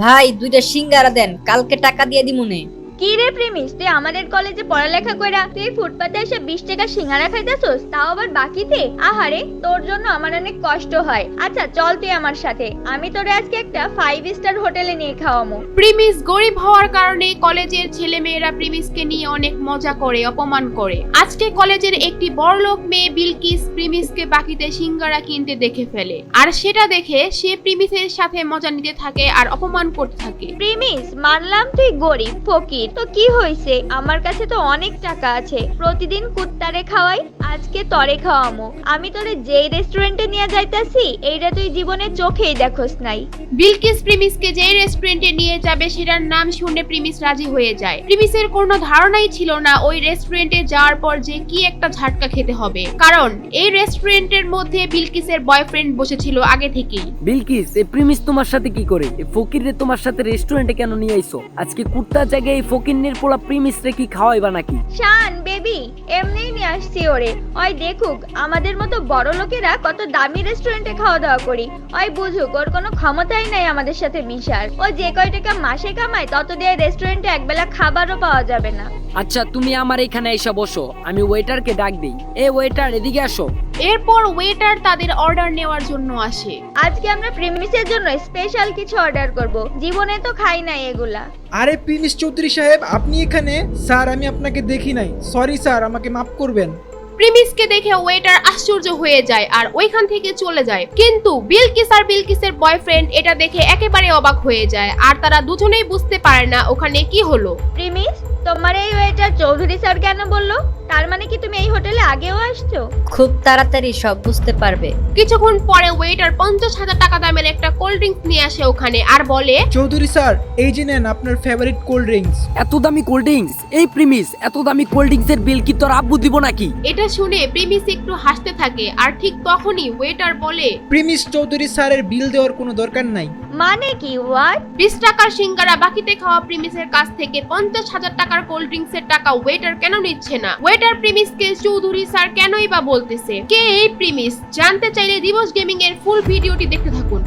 ভাই দুইটা সিঙ্গারা দেন, কালকে টাকা দিয়ে দিমুনে। কি রে প্রেমিস, তুই আমাদের কলেজে পড়ালেখা কইরা তুই ফুটপাতে এসে 20 টাকা সিঙ্গারা খাইতেছস, তাও আবার বাকিতে? আহারে, তোর জন্য আমার অনেক কষ্ট হয়। আচ্ছা চল তুই আমার সাথে, আমি তোরে আজকে একটা 5 স্টার হোটেলে নিয়ে খাওয়ামু। প্রিমিস গরিব হওয়ার কারণে কলেজের ছেলেমেয়েরা প্রিমিসকে নিয়ে অনেক মজা করে, অপমান করে। আজকে কলেজের একটি বড়লোক মেয়ে বিলকিস প্রিমিসকে বাকিতে সিঙ্গারা কিনতে দেখে ফেলে, আর সেটা দেখে সে প্রিমিসের সাথে মজা নিতে থাকে আর অপমান করতে থাকে। প্রেমিস, মানলাম তুই গরিব ফকির, তো কি হইছে? আমার কাছে তো অনেক টাকা আছে, প্রতিদিন কুত্তারে খাওয়াই, আজকে তরে খাওয়ামু। আমি তোরে যেই রেস্টুরেন্টে নিয়ে যাইতাছি এইটা তুই জীবনে চোখেই দেখোস নাই। বিলকিস প্রিমিসকে যে রেস্টুরেন্টে নিয়ে যাবে সেটার নাম শুনে প্রিমিস রাজি হয়ে যায়। প্রিমিসের কোনো ধারণাই ছিল না ওই রেস্টুরেন্টে যাওয়ার পর যে কি একটা ঝাটকা খেতে হবে, কারণ এই রেস্টুরেন্টের মধ্যে বিলকিসের বয়ফ্রেন্ড বসেছিল আগে থেকেই। বিলকিস, এই প্রিমিস তোমার সাথে কি করে? এই ফকিররে তোমার সাথে রেস্টুরেন্টে কেন নিয়ে আইছো? আজকে কুত্তার জায়গায় এই ফকিরনের পোলা প্রিমিস রে কি খাওয়াইবা নাকি? শান বেবি, এমনিই নিয়ে আসছি ওরে। ওই দেখুক আমাদের মতো বড় লোকেরা কত দামি রেস্টুরেন্টে খাওয়া দাওয়া করি। ওই বুঝুক ওর কোনো ক্ষমতাই নাই আমাদের সাথে মিশার। ও যে কয় টাকা মাসে কামায় তত দিয়ে রেস্টুরেন্টে একবেলা খাবারও পাওয়া যাবে না। আচ্ছা তুমি আমার এখানে এসে বসো, আমি ওয়েটারকে ডাক দেই। এ ওয়েটার, এদিকে আসো। এরপর ওয়েটার তাদের অর্ডার নেওয়ার জন্য আসে। আজকে আমরা প্রিমিসের জন্য স্পেশাল কিছু অর্ডার করব, জীবনে তো খাই নাই এগুলা। আরে প্রিমিস চৌধুরী সাহেব, আপনি এখানে? স্যার আমি আপনাকে দেখি নাই, সরি স্যার, আমাকে মাফ করবেন। প্রিমিসকে দেখে ওয়েটার আশ্চর্য হয়ে যায় আর ওইখান থেকে চলে যায়, কিন্তু বিলকিস আর বিলকিসের বয়ফ্রেন্ড এটা দেখে একেবারে অবাক হয়ে যায়, আর তারা দুজনেই বুঝতে পারে না ওখানে কি হলো। প্রিমিস, তোমার এই ওয়েটার চৌধুরী স্যার কেন বললো? তার মানে কি তুমি এই হোটেলে আগেও আসছো? খুব তাড়াতাড়ি সব বুঝতে পারবে। কিছুক্ষণ পরে ওয়েটার 50,000 টাকা দামের একটা কোল্ড ড্রিঙ্কস নিয়ে আসে ওখানে আর বলে, চৌধুরী স্যার, এই যে নেন আপনার ফেভারিট কোল্ড ড্রিঙ্কস। এত দামি কোল্ড ড্রিঙ্কস? এই প্রিমিস, এত দামি কোল্ড ড্রিঙ্কস এর বিল কি তোর আব্বু দিব নাকি? এটা শুনে প্রিমিস একটু হাসতে থাকে, আর ঠিক তখনই ওয়েটার বলে, প্রিমিস চৌধুরী স্যারের বিল দেওয়ার কোনো দরকার নাই। মানে কি? হোয়াট? 20 টাকার সিঙ্গারা বাকিতে খাওয়া প্রিমিসের কাছ থেকে 50,000 টাকার কোল্ড ড্রিঙ্কস এর টাকা ওয়েটার কেন নিচ্ছে না? ওয়েটার প্রিমিসকে চৌধুরী স্যার কেনই বা বলতেছে? কে এই প্রিমিস? জানতে চাইলে দিবস গেমিং এর ফুল ভিডিওটি দেখতে থাকুন।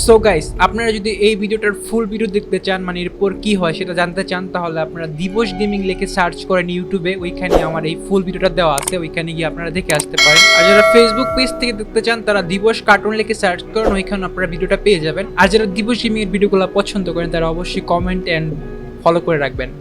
সো গাইস, আপনারা যদি এই ভিডিওটার ফুল ভিডিও দেখতে চান, মানে এরপর কি হয় সেটা জানতে চান, তাহলে আপনারা দিবস গেমিং লিখে সার্চ করেন ইউটিউবে, ওইখানে আমার এই ফুল ভিডিওটা দেওয়া আছে, ওইখানে গিয়ে আপনারা দেখে আসতে পারেন। আর যারা ফেসবুক পেজ থেকে দেখতে চান তারা দিবস কার্টুন লিখে সার্চ করেন, ওইখানে আপনারা ভিডিওটা পেয়ে যাবেন। আর যারা দিবস গেমিং এর ভিডিওগুলো পছন্দ করেন তারা অবশ্যই কমেন্ট এন্ড ফলো করে রাখবেন।